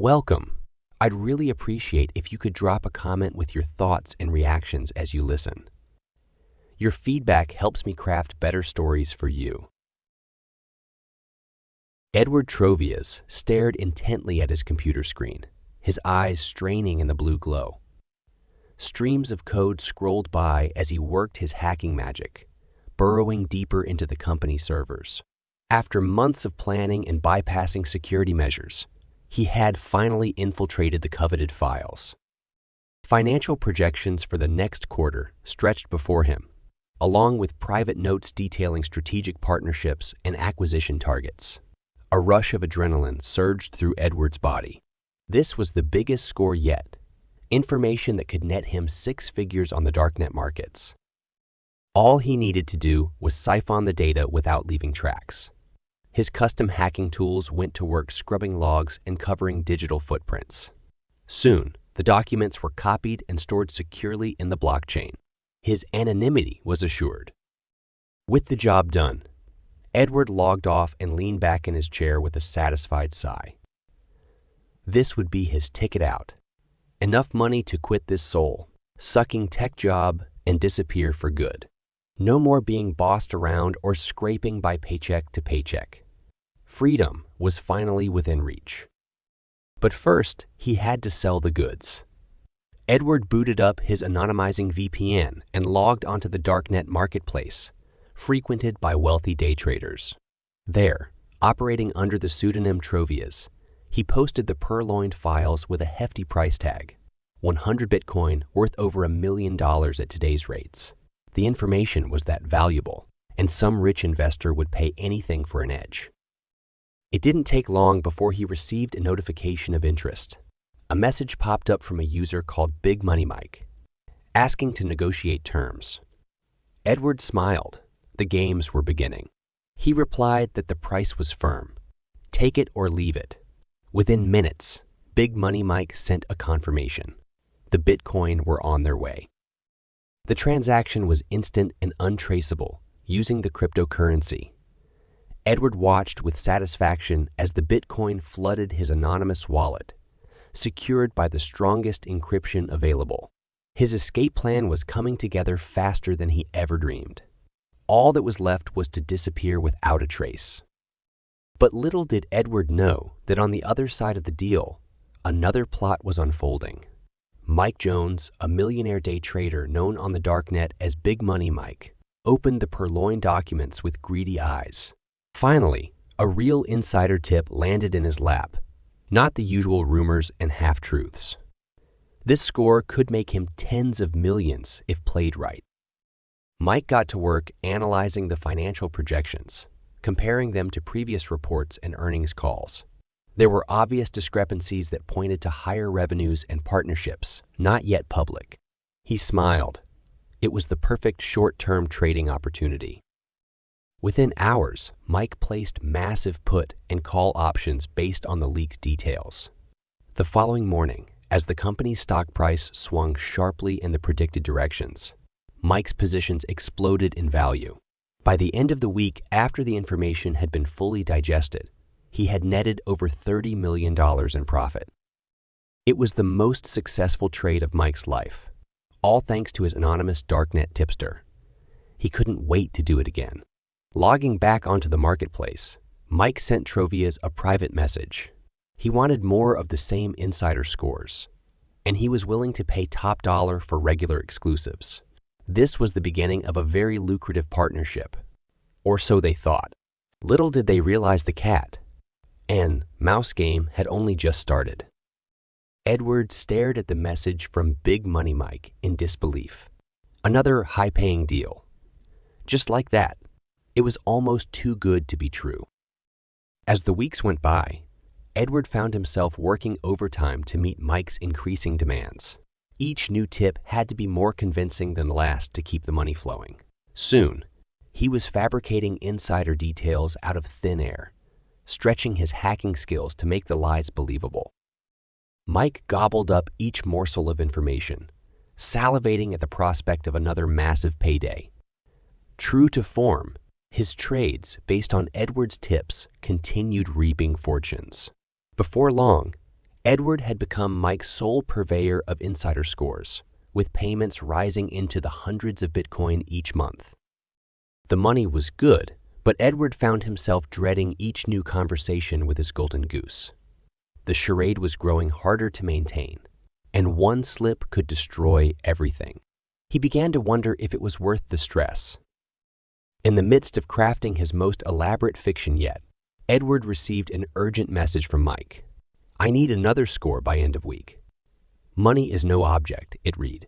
Welcome. I'd really appreciate if you could drop a comment with your thoughts and reactions as you listen. Your feedback helps me craft better stories for you. Edward Trovias stared intently at his computer screen, his eyes straining in the blue glow. Streams of code scrolled by as he worked his hacking magic, burrowing deeper into the company servers. After months of planning and bypassing security measures, he had finally infiltrated the coveted files. Financial projections for the next quarter stretched before him, along with private notes detailing strategic partnerships and acquisition targets. A rush of adrenaline surged through Edward's body. This was the biggest score yet, information that could net him 6 figures on the darknet markets. All he needed to do was siphon the data without leaving tracks. His custom hacking tools went to work scrubbing logs and covering digital footprints. Soon, the documents were copied and stored securely in the blockchain. His anonymity was assured. With the job done, Edward logged off and leaned back in his chair with a satisfied sigh. This would be his ticket out. Enough money to quit this soul-sucking tech job and disappear for good. No more being bossed around or scraping by paycheck to paycheck. Freedom was finally within reach. But first, he had to sell the goods. Edward booted up his anonymizing VPN and logged onto the darknet marketplace, frequented by wealthy day traders. There, operating under the pseudonym Trovias, he posted the purloined files with a hefty price tag, 100 Bitcoin worth over $1 million at today's rates. The information was that valuable, and some rich investor would pay anything for an edge. It didn't take long before he received a notification of interest. A message popped up from a user called Big Money Mike, asking to negotiate terms. Edward smiled. The games were beginning. He replied that the price was firm. Take it or leave it. Within minutes, Big Money Mike sent a confirmation. The Bitcoin were on their way. The transaction was instant and untraceable, using the cryptocurrency. Edward watched with satisfaction as the Bitcoin flooded his anonymous wallet, secured by the strongest encryption available. His escape plan was coming together faster than he ever dreamed. All that was left was to disappear without a trace. But little did Edward know that on the other side of the deal, another plot was unfolding. Mike Jones, a millionaire day trader known on the darknet as Big Money Mike, opened the purloined documents with greedy eyes. Finally, a real insider tip landed in his lap, not the usual rumors and half-truths. This score could make him tens of millions if played right. Mike got to work analyzing the financial projections, comparing them to previous reports and earnings calls. There were obvious discrepancies that pointed to higher revenues and partnerships, not yet public. He smiled. It was the perfect short-term trading opportunity. Within hours, Mike placed massive put and call options based on the leaked details. The following morning, as the company's stock price swung sharply in the predicted directions, Mike's positions exploded in value. By the end of the week after the information had been fully digested, he had netted over $30 million in profit. It was the most successful trade of Mike's life, all thanks to his anonymous darknet tipster. He couldn't wait to do it again. Logging back onto the marketplace, Mike sent Trovias a private message. He wanted more of the same insider scores, and he was willing to pay top dollar for regular exclusives. This was the beginning of a very lucrative partnership, or so they thought. Little did they realize the cat and mouse game had only just started. Edward stared at the message from Big Money Mike in disbelief. Another high-paying deal. Just like that, it was almost too good to be true. As the weeks went by, Edward found himself working overtime to meet Mike's increasing demands. Each new tip had to be more convincing than the last to keep the money flowing. Soon, he was fabricating insider details out of thin air, stretching his hacking skills to make the lies believable. Mike gobbled up each morsel of information, salivating at the prospect of another massive payday. True to form, his trades, based on Edward's tips, continued reaping fortunes. Before long, Edward had become Mike's sole purveyor of insider scores, with payments rising into the hundreds of Bitcoin each month. The money was good, but Edward found himself dreading each new conversation with his golden goose. The charade was growing harder to maintain, and one slip could destroy everything. He began to wonder if it was worth the stress. In the midst of crafting his most elaborate fiction yet, Edward received an urgent message from Mike. "I need another score by end of week." "Money is no object," it read.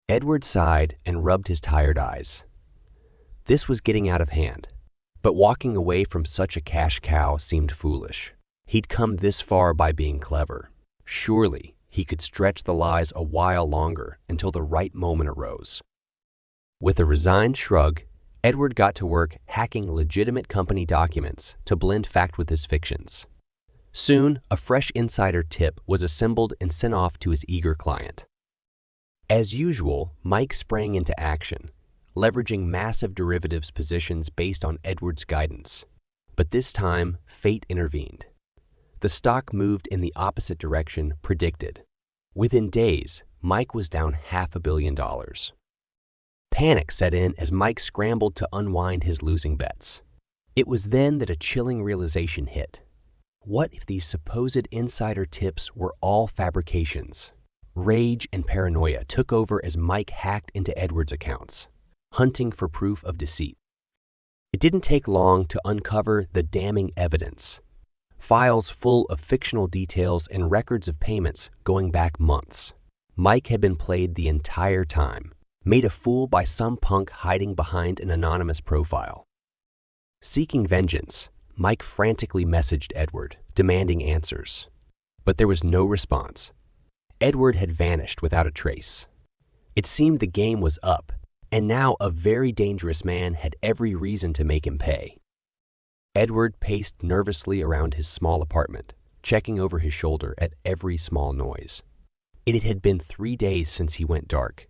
Edward sighed and rubbed his tired eyes. This was getting out of hand, but walking away from such a cash cow seemed foolish. He'd come this far by being clever. Surely he could stretch the lies a while longer until the right moment arose. With a resigned shrug, Edward got to work hacking legitimate company documents to blend fact with his fictions. Soon, a fresh insider tip was assembled and sent off to his eager client. As usual, Mike sprang into action, leveraging massive derivatives positions based on Edward's guidance. But this time, fate intervened. The stock moved in the opposite direction predicted. Within days, Mike was down $500 million. Panic set in as Mike scrambled to unwind his losing bets. It was then that a chilling realization hit. What if these supposed insider tips were all fabrications? Rage and paranoia took over as Mike hacked into Edward's accounts, hunting for proof of deceit. It didn't take long to uncover the damning evidence. Files full of fictional details and records of payments going back months. Mike had been played the entire time, made a fool by some punk hiding behind an anonymous profile. Seeking vengeance, Mike frantically messaged Edward, demanding answers. But there was no response. Edward had vanished without a trace. It seemed the game was up, and now a very dangerous man had every reason to make him pay. Edward paced nervously around his small apartment, checking over his shoulder at every small noise. It had been 3 days since he went dark,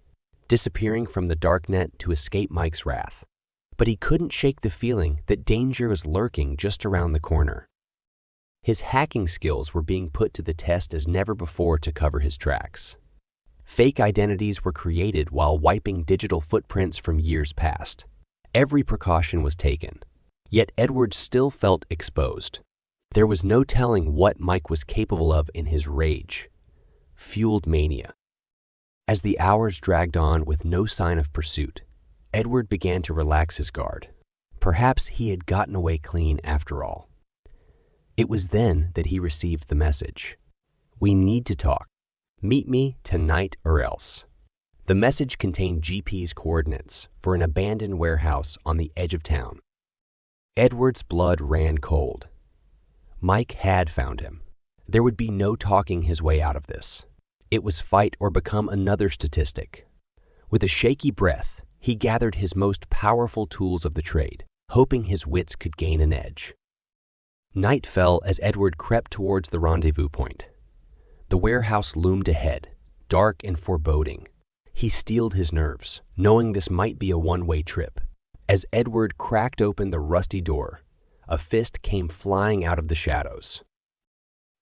disappearing from the darknet to escape Mike's wrath. But he couldn't shake the feeling that danger was lurking just around the corner. His hacking skills were being put to the test as never before to cover his tracks. Fake identities were created while wiping digital footprints from years past. Every precaution was taken. Yet Edward still felt exposed. There was no telling what Mike was capable of in his rage, fueled mania. As the hours dragged on with no sign of pursuit, Edward began to relax his guard. Perhaps he had gotten away clean after all. It was then that he received the message. "We need to talk. Meet me tonight or else." The message contained GPS coordinates for an abandoned warehouse on the edge of town. Edward's blood ran cold. Mike had found him. There would be no talking his way out of this. It was fight or become another statistic. With a shaky breath, he gathered his most powerful tools of the trade, hoping his wits could gain an edge. Night fell as Edward crept towards the rendezvous point. The warehouse loomed ahead, dark and foreboding. He steeled his nerves, knowing this might be a one-way trip. As Edward cracked open the rusty door, a fist came flying out of the shadows.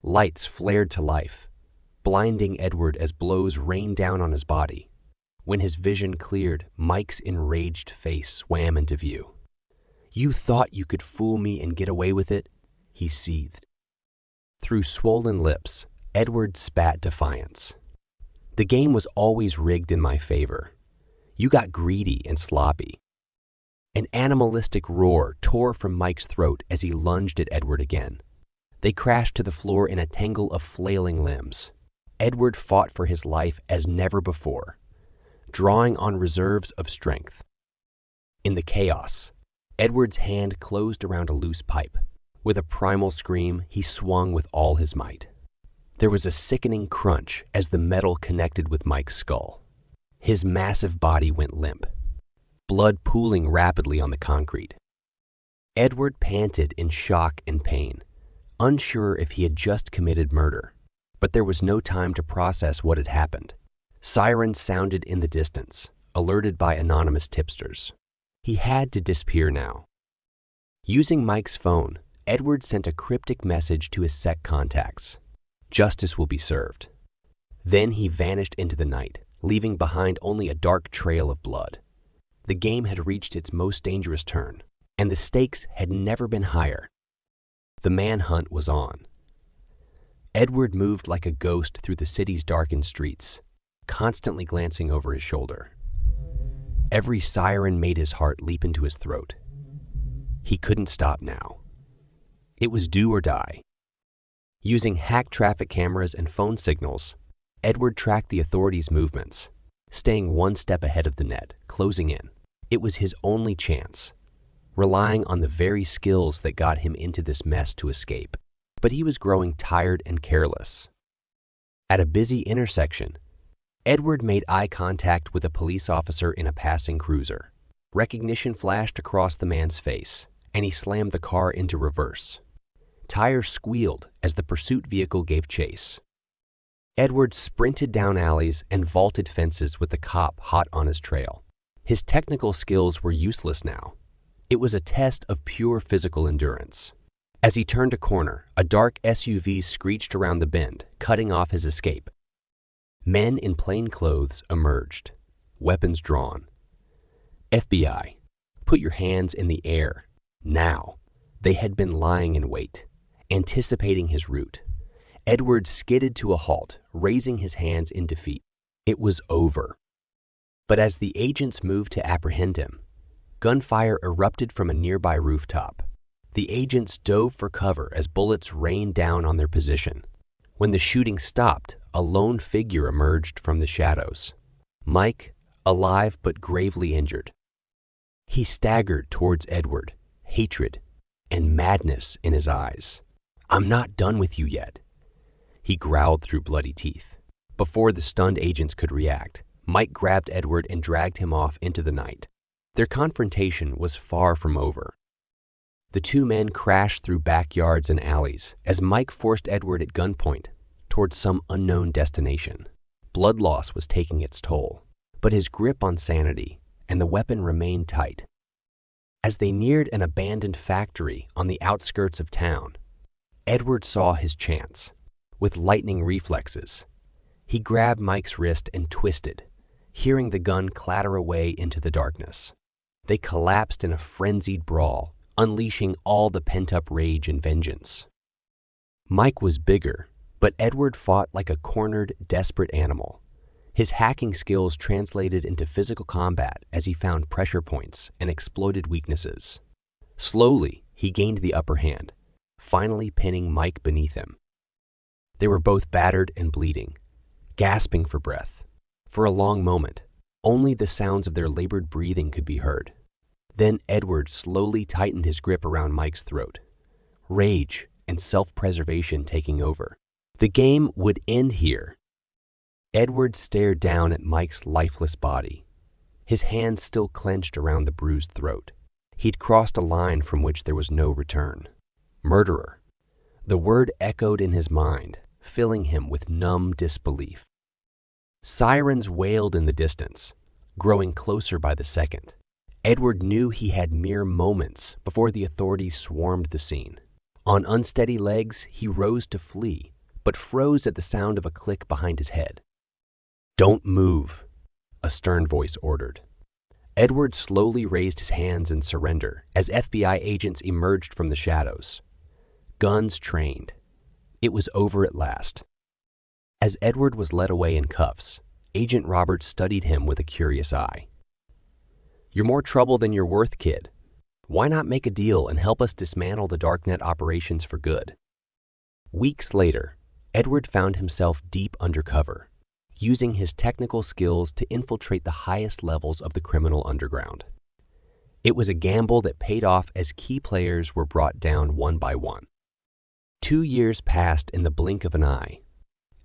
Lights flared to life, blinding Edward as blows rained down on his body. When his vision cleared, Mike's enraged face swam into view. "You thought you could fool me and get away with it?" he seethed. Through swollen lips, Edward spat defiance. "The game was always rigged in my favor. You got greedy and sloppy." An animalistic roar tore from Mike's throat as he lunged at Edward again. They crashed to the floor in a tangle of flailing limbs. Edward fought for his life as never before, drawing on reserves of strength. In the chaos, Edward's hand closed around a loose pipe. With a primal scream, he swung with all his might. There was a sickening crunch as the metal connected with Mike's skull. His massive body went limp, blood pooling rapidly on the concrete. Edward panted in shock and pain, unsure if he had just committed murder. But there was no time to process what had happened. Sirens sounded in the distance, alerted by anonymous tipsters. He had to disappear now. Using Mike's phone, Edward sent a cryptic message to his sec contacts. Justice will be served. Then he vanished into the night, leaving behind only a dark trail of blood. The game had reached its most dangerous turn, and the stakes had never been higher. The manhunt was on. Edward moved like a ghost through the city's darkened streets, constantly glancing over his shoulder. Every siren made his heart leap into his throat. He couldn't stop now. It was do or die. Using hacked traffic cameras and phone signals, Edward tracked the authorities' movements, staying one step ahead of the net, closing in. It was his only chance, relying on the very skills that got him into this mess to escape. But he was growing tired and careless. At a busy intersection, Edward made eye contact with a police officer in a passing cruiser. Recognition flashed across the man's face, and he slammed the car into reverse. Tires squealed as the pursuit vehicle gave chase. Edward sprinted down alleys and vaulted fences with the cop hot on his trail. His technical skills were useless now. It was a test of pure physical endurance. As he turned a corner, a dark SUV screeched around the bend, cutting off his escape. Men in plain clothes emerged, weapons drawn. FBI, put your hands in the air, now. They had been lying in wait, anticipating his route. Edward skidded to a halt, raising his hands in defeat. It was over. But as the agents moved to apprehend him, gunfire erupted from a nearby rooftop. The agents dove for cover as bullets rained down on their position. When the shooting stopped, a lone figure emerged from the shadows. Mike, alive but gravely injured. He staggered towards Edward, hatred and madness in his eyes. "I'm not done with you yet," he growled through bloody teeth. Before the stunned agents could react, Mike grabbed Edward and dragged him off into the night. Their confrontation was far from over. The two men crashed through backyards and alleys as Mike forced Edward at gunpoint towards some unknown destination. Blood loss was taking its toll, but his grip on sanity and the weapon remained tight. As they neared an abandoned factory on the outskirts of town, Edward saw his chance. With lightning reflexes, he grabbed Mike's wrist and twisted, hearing the gun clatter away into the darkness. They collapsed in a frenzied brawl, unleashing all the pent-up rage and vengeance. Mike was bigger, but Edward fought like a cornered, desperate animal. His hacking skills translated into physical combat as he found pressure points and exploited weaknesses. Slowly, he gained the upper hand, finally pinning Mike beneath him. They were both battered and bleeding, gasping for breath. For a long moment, only the sounds of their labored breathing could be heard. Then Edward slowly tightened his grip around Mike's throat, rage and self-preservation taking over. The game would end here. Edward stared down at Mike's lifeless body, his hands still clenched around the bruised throat. He'd crossed a line from which there was no return. Murderer. The word echoed in his mind, filling him with numb disbelief. Sirens wailed in the distance, growing closer by the second. Edward knew he had mere moments before the authorities swarmed the scene. On unsteady legs, he rose to flee, but froze at the sound of a click behind his head. "Don't move," a stern voice ordered. Edward slowly raised his hands in surrender as FBI agents emerged from the shadows. Guns trained. It was over at last. As Edward was led away in cuffs, Agent Roberts studied him with a curious eye. "You're more trouble than you're worth, kid. Why not make a deal and help us dismantle the darknet operations for good?" Weeks later, Edward found himself deep undercover, using his technical skills to infiltrate the highest levels of the criminal underground. It was a gamble that paid off as key players were brought down one by one. 2 years passed in the blink of an eye.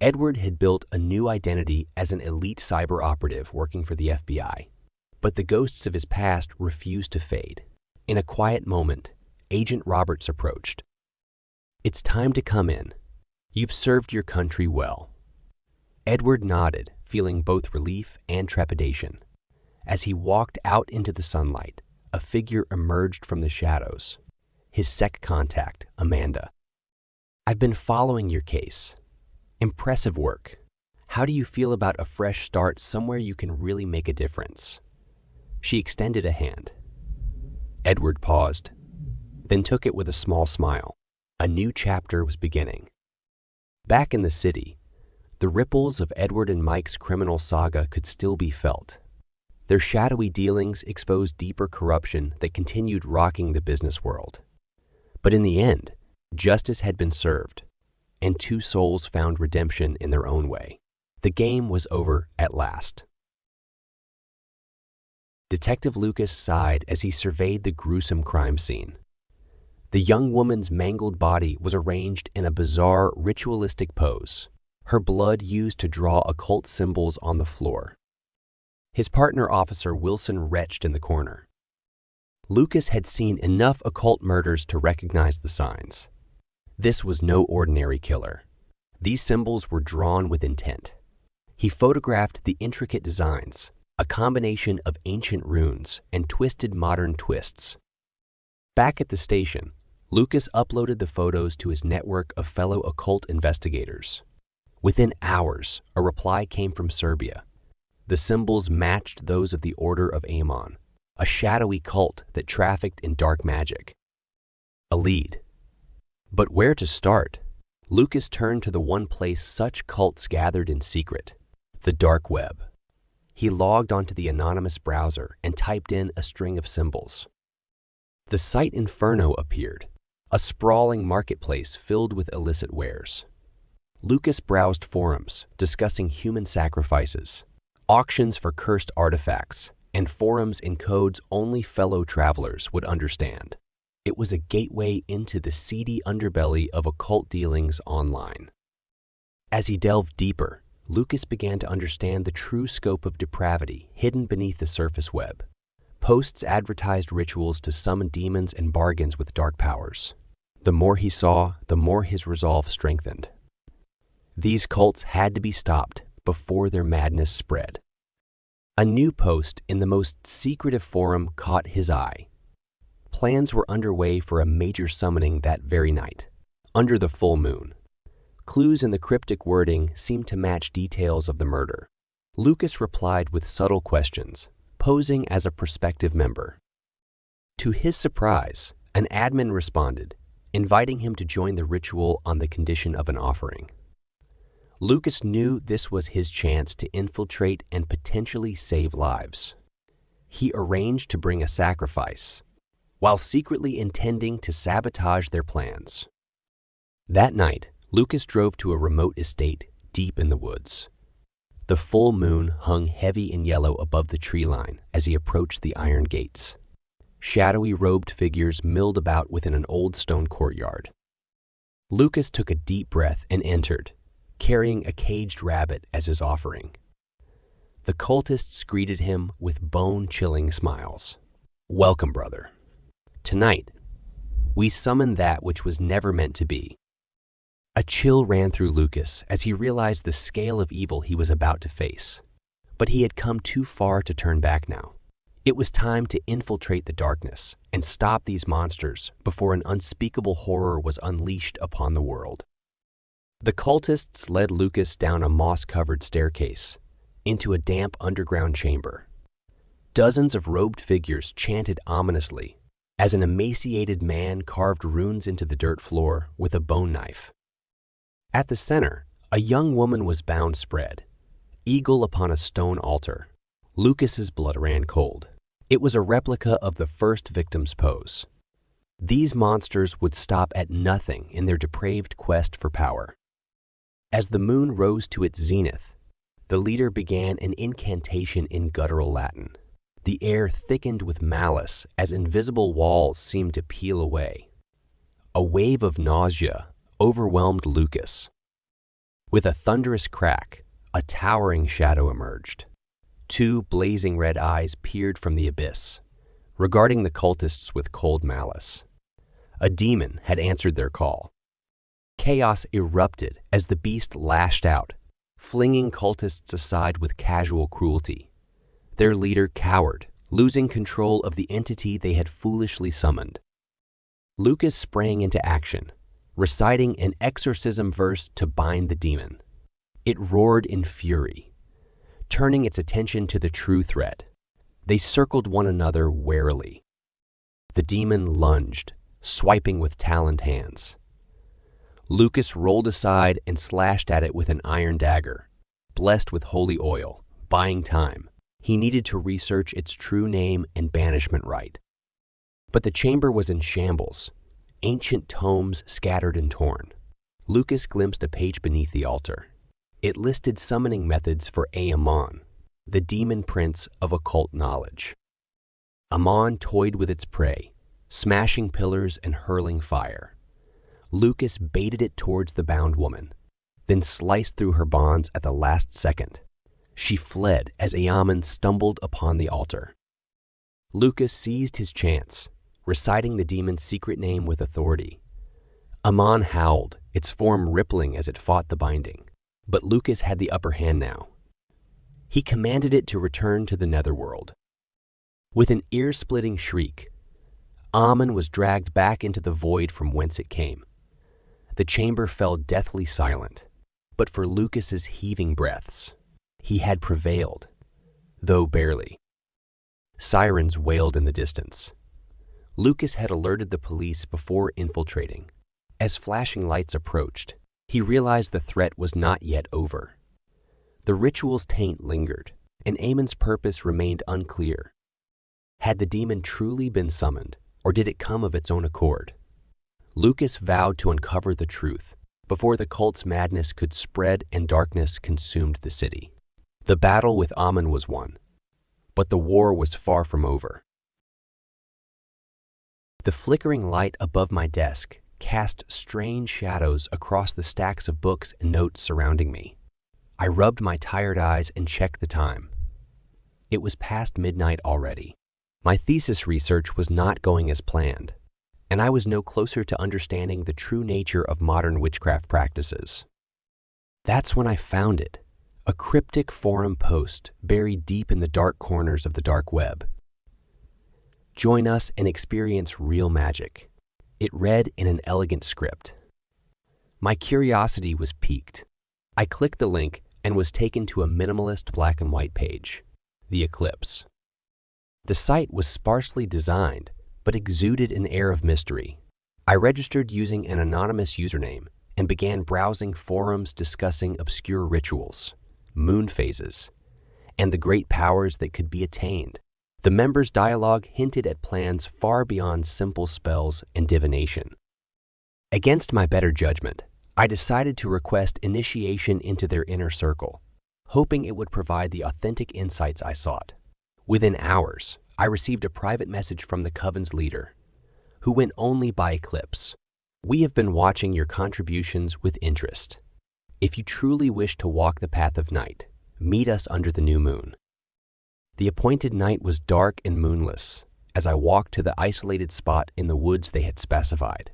Edward had built a new identity as an elite cyber operative working for the FBI, but the ghosts of his past refused to fade. In a quiet moment, Agent Roberts approached. "It's time to come in. You've served your country well." Edward nodded, feeling both relief and trepidation. As he walked out into the sunlight, a figure emerged from the shadows. His sec contact, Amanda. "I've been following your case. Impressive work. How do you feel about a fresh start somewhere you can really make a difference? She extended a hand. Edward paused, then took it with a small smile. A new chapter was beginning. Back in the city, the ripples of Edward and Mike's criminal saga could still be felt. Their shadowy dealings exposed deeper corruption that continued rocking the business world. But in the end, justice had been served, and two souls found redemption in their own way. The game was over at last. Detective Lucas sighed as he surveyed the gruesome crime scene. The young woman's mangled body was arranged in a bizarre, ritualistic pose, her blood used to draw occult symbols on the floor. His partner officer Wilson retched in the corner. Lucas had seen enough occult murders to recognize the signs. This was no ordinary killer. These symbols were drawn with intent. He photographed the intricate designs, a combination of ancient runes and twisted modern twists. Back at the station, Lucas uploaded the photos to his network of fellow occult investigators. Within hours, a reply came from Serbia. The symbols matched those of the Order of Amon, a shadowy cult that trafficked in dark magic. A lead. But where to start? Lucas turned to the one place such cults gathered in secret, the DarkWeb. He logged onto the anonymous browser and typed in a string of symbols. The site Inferno appeared, a sprawling marketplace filled with illicit wares. Lucas browsed forums discussing human sacrifices, auctions for cursed artifacts, and forums in codes only fellow travelers would understand. It was a gateway into the seedy underbelly of occult dealings online. As he delved deeper, Lucas began to understand the true scope of depravity hidden beneath the surface web. Posts advertised rituals to summon demons and bargains with dark powers. The more he saw, the more his resolve strengthened. These cults had to be stopped before their madness spread. A new post in the most secretive forum caught his eye. Plans were underway for a major summoning that very night, under the full moon. Clues in the cryptic wording seemed to match details of the murder. Lucas replied with subtle questions, posing as a prospective member. To his surprise, an admin responded, inviting him to join the ritual on the condition of an offering. Lucas knew this was his chance to infiltrate and potentially save lives. He arranged to bring a sacrifice, while secretly intending to sabotage their plans. That night, Lucas drove to a remote estate deep in the woods. The full moon hung heavy and yellow above the tree line as he approached the iron gates. Shadowy robed figures milled about within an old stone courtyard. Lucas took a deep breath and entered, carrying a caged rabbit as his offering. The cultists greeted him with bone-chilling smiles. "Welcome, brother. Tonight, we summon that which was never meant to be." A chill ran through Lucas as he realized the scale of evil he was about to face. But he had come too far to turn back now. It was time to infiltrate the darkness and stop these monsters before an unspeakable horror was unleashed upon the world. The cultists led Lucas down a moss-covered staircase into a damp underground chamber. Dozens of robed figures chanted ominously as an emaciated man carved runes into the dirt floor with a bone knife. At the center, a young woman was bound spread, eagle upon a stone altar. Lucas's blood ran cold. It was a replica of the first victim's pose. These monsters would stop at nothing in their depraved quest for power. As the moon rose to its zenith, the leader began an incantation in guttural Latin. The air thickened with malice as invisible walls seemed to peel away. A wave of nausea overwhelmed Lucas. With a thunderous crack, a towering shadow emerged. Two blazing red eyes peered from the abyss, regarding the cultists with cold malice. A demon had answered their call. Chaos erupted as the beast lashed out, flinging cultists aside with casual cruelty. Their leader cowered, losing control of the entity they had foolishly summoned. Lucas sprang into action, reciting an exorcism verse to bind the demon. It roared in fury, turning its attention to the true threat. They circled one another warily. The demon lunged, swiping with taloned hands. Lucas rolled aside and slashed at it with an iron dagger, blessed with holy oil, buying time. He needed to research its true name and banishment rite. But the chamber was in shambles, ancient tomes scattered and torn. Lucas glimpsed a page beneath the altar. It listed summoning methods for Amon, the demon prince of occult knowledge. Amon toyed with its prey, smashing pillars and hurling fire. Lucas baited it towards the bound woman, then sliced through her bonds at the last second. She fled as Amon stumbled upon the altar. Lucas seized his chance, reciting the demon's secret name with authority. Amon howled, its form rippling as it fought the binding. But Lucas had the upper hand now. He commanded it to return to the netherworld. With an ear-splitting shriek, Amon was dragged back into the void from whence it came. The chamber fell deathly silent, but for Lucas's heaving breaths, he had prevailed, though barely. Sirens wailed in the distance. Lucas had alerted the police before infiltrating. As flashing lights approached, he realized the threat was not yet over. The ritual's taint lingered, and Amon's purpose remained unclear. Had the demon truly been summoned, or did it come of its own accord? Lucas vowed to uncover the truth before the cult's madness could spread and darkness consumed the city. The battle with Amon was won, but the war was far from over. The flickering light above my desk cast strange shadows across the stacks of books and notes surrounding me. I rubbed my tired eyes and checked the time. It was past midnight already. My thesis research was not going as planned, and I was no closer to understanding the true nature of modern witchcraft practices. That's when I found it, a cryptic forum post buried deep in the dark corners of the DarkWeb. Join us and experience real magic. It read in an elegant script. My curiosity was piqued. I clicked the link and was taken to a minimalist black and white page, the Eclipse. The site was sparsely designed, but exuded an air of mystery. I registered using an anonymous username and began browsing forums discussing obscure rituals, moon phases, and the great powers that could be attained. The members' dialogue hinted at plans far beyond simple spells and divination. Against my better judgment, I decided to request initiation into their inner circle, hoping it would provide the authentic insights I sought. Within hours, I received a private message from the coven's leader, who went only by Eclipse. We have been watching your contributions with interest. If you truly wish to walk the path of night, meet us under the new moon. The appointed night was dark and moonless as I walked to the isolated spot in the woods they had specified.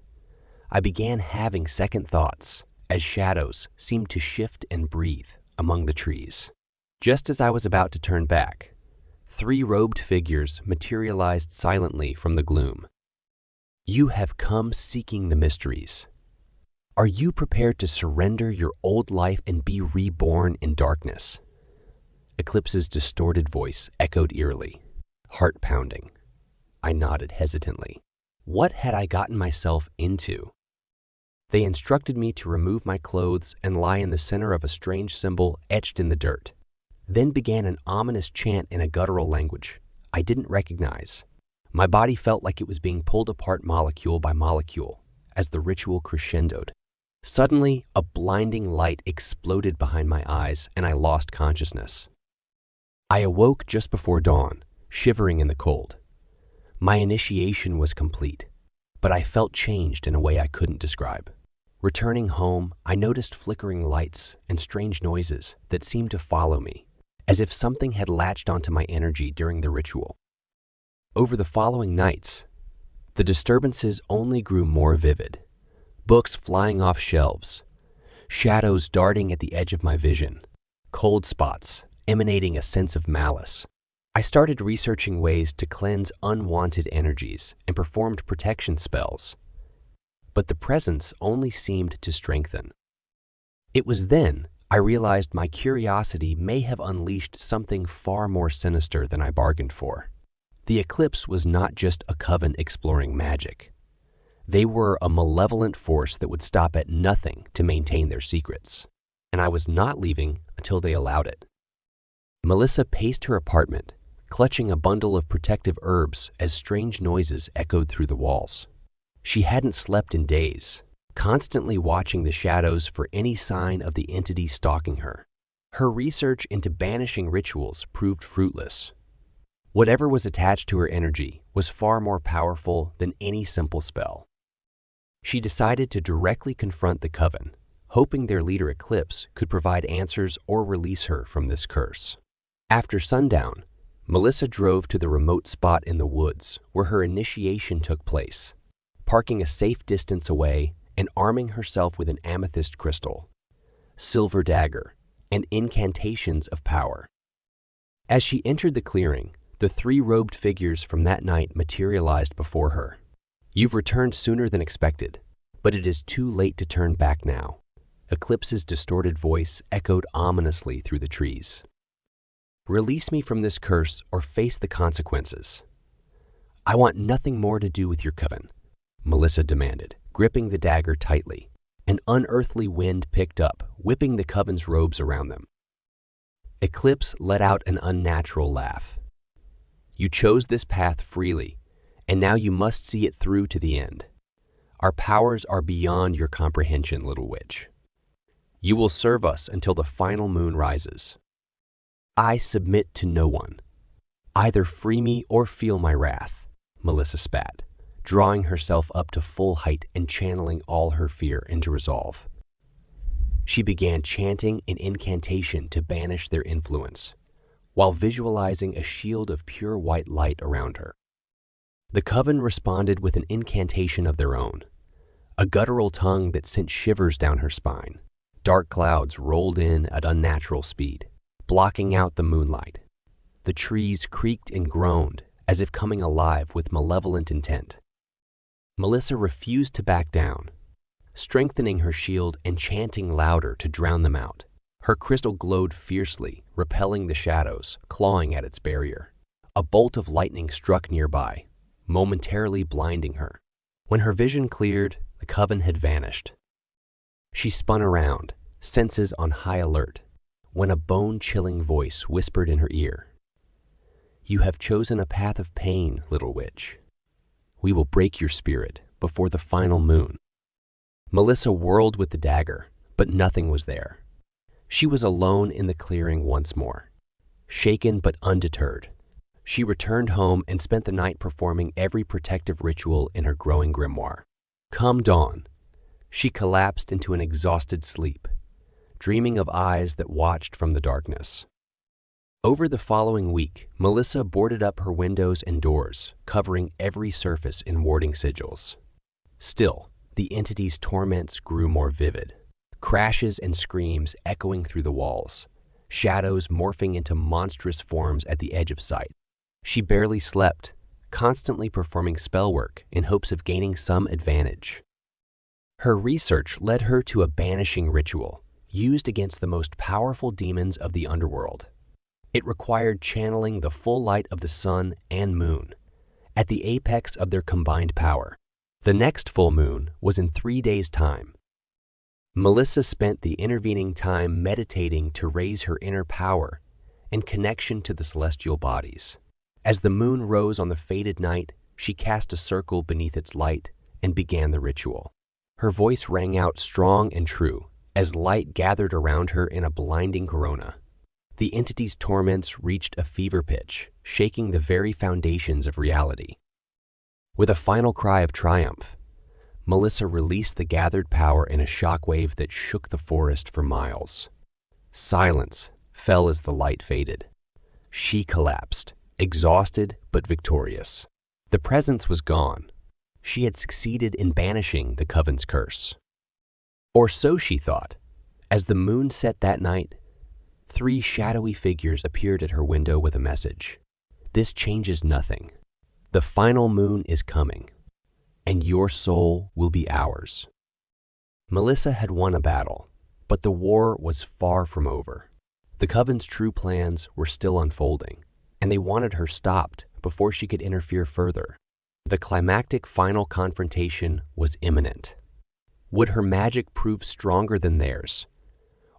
I began having second thoughts as shadows seemed to shift and breathe among the trees. Just as I was about to turn back, 3 robed figures materialized silently from the gloom. You have come seeking the mysteries. Are you prepared to surrender your old life and be reborn in darkness? Eclipse's distorted voice echoed eerily, heart pounding. I nodded hesitantly. What had I gotten myself into? They instructed me to remove my clothes and lie in the center of a strange symbol etched in the dirt. Then began an ominous chant in a guttural language I didn't recognize. My body felt like it was being pulled apart molecule by molecule as the ritual crescendoed. Suddenly, a blinding light exploded behind my eyes and I lost consciousness. I awoke just before dawn, shivering in the cold. My initiation was complete, but I felt changed in a way I couldn't describe. Returning home, I noticed flickering lights and strange noises that seemed to follow me, as if something had latched onto my energy during the ritual. Over the following nights, the disturbances only grew more vivid. Books flying off shelves, shadows darting at the edge of my vision, cold spots emanating a sense of malice. I started researching ways to cleanse unwanted energies and performed protection spells, but the presence only seemed to strengthen. It was then I realized my curiosity may have unleashed something far more sinister than I bargained for. The Eclipse was not just a coven exploring magic. They were a malevolent force that would stop at nothing to maintain their secrets, and I was not leaving until they allowed it. Melissa paced her apartment, clutching a bundle of protective herbs as strange noises echoed through the walls. She hadn't slept in days, constantly watching the shadows for any sign of the entity stalking her. Her research into banishing rituals proved fruitless. Whatever was attached to her energy was far more powerful than any simple spell. She decided to directly confront the coven, hoping their leader Eclipse could provide answers or release her from this curse. After sundown, Melissa drove to the remote spot in the woods where her initiation took place, parking a safe distance away and arming herself with an amethyst crystal, silver dagger, and incantations of power. As she entered the clearing, the three robed figures from that night materialized before her. "You've returned sooner than expected, but it is too late to turn back now." Eclipse's distorted voice echoed ominously through the trees. "Release me from this curse or face the consequences." "I want nothing more to do with your coven," Melissa demanded, gripping the dagger tightly. An unearthly wind picked up, whipping the coven's robes around them. Eclipse let out an unnatural laugh. "You chose this path freely, and now you must see it through to the end. Our powers are beyond your comprehension, little witch. You will serve us until the final moon rises." "I submit to no one. Either free me or feel my wrath," Melissa spat, drawing herself up to full height and channeling all her fear into resolve. She began chanting an incantation to banish their influence, while visualizing a shield of pure white light around her. The coven responded with an incantation of their own, a guttural tongue that sent shivers down her spine. Dark clouds rolled in at unnatural speed, blocking out the moonlight. The trees creaked and groaned as if coming alive with malevolent intent. Melissa refused to back down, strengthening her shield and chanting louder to drown them out. Her crystal glowed fiercely, repelling the shadows, clawing at its barrier. A bolt of lightning struck nearby, momentarily blinding her. When her vision cleared, the coven had vanished. She spun around, senses on high alert, when a bone-chilling voice whispered in her ear, "You have chosen a path of pain, little witch. We will break your spirit before the final moon." Melissa whirled with the dagger, but nothing was there. She was alone in the clearing once more. Shaken but undeterred, she returned home and spent the night performing every protective ritual in her growing grimoire. Come dawn, she collapsed into an exhausted sleep, dreaming of eyes that watched from the darkness. Over the following week, Melissa boarded up her windows and doors, covering every surface in warding sigils. Still, the entity's torments grew more vivid, crashes and screams echoing through the walls, shadows morphing into monstrous forms at the edge of sight. She barely slept, constantly performing spell work in hopes of gaining some advantage. Her research led her to a banishing ritual used against the most powerful demons of the underworld. It required channeling the full light of the sun and moon, at the apex of their combined power. The next full moon was in 3 days' time. Melissa spent the intervening time meditating to raise her inner power and connection to the celestial bodies. As the moon rose on the faded night, she cast a circle beneath its light and began the ritual. Her voice rang out strong and true as light gathered around her in a blinding corona. The entity's torments reached a fever pitch, shaking the very foundations of reality. With a final cry of triumph, Melissa released the gathered power in a shockwave that shook the forest for miles. Silence fell as the light faded. She collapsed, exhausted but victorious. The presence was gone. She had succeeded in banishing the coven's curse. Or so she thought. As the moon set that night, 3 shadowy figures appeared at her window with a message. "This changes nothing. The final moon is coming, and your soul will be ours." Melissa had won a battle, But the war was far from over. The coven's true plans were still unfolding, and they wanted her stopped before she could interfere further. The climactic final confrontation was imminent. Would her magic prove stronger than theirs?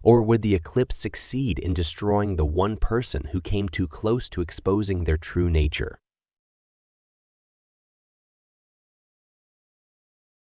Or would the Eclipse succeed in destroying the one person who came too close to exposing their true nature?